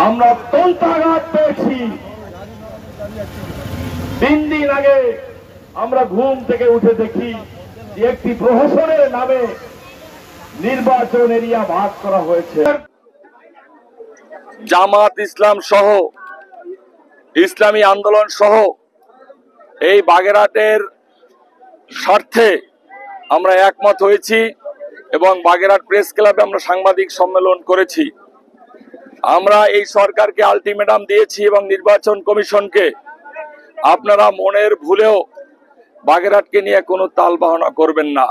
আমরা তন্ত্রাঘাত পেয়েছি। 3 দিন আগে আমরা ঘুম থেকে উঠে দেখি যে একটি প্রহসনের নামে নির্বাচন এরিয়া ভাগ করা হয়েছে। জামাত ইসলাম সহ ইসলামী আন্দোলন সহ এই বাগেরহাটের স্বার্থে আমরা একমত হয়েছি এবং বাগেরহাট প্রেস ক্লাবে আমরা সাংবাদিক সম্মেলন করেছি। আমরা এই সরকারকে আলটিমেটাম দিয়েছি এবং নির্বাচন কমিশনকে, আপনারা মনের ভুলেও বাগেরহাটকে নিয়ে কোনো তালবাহানা করবেন না।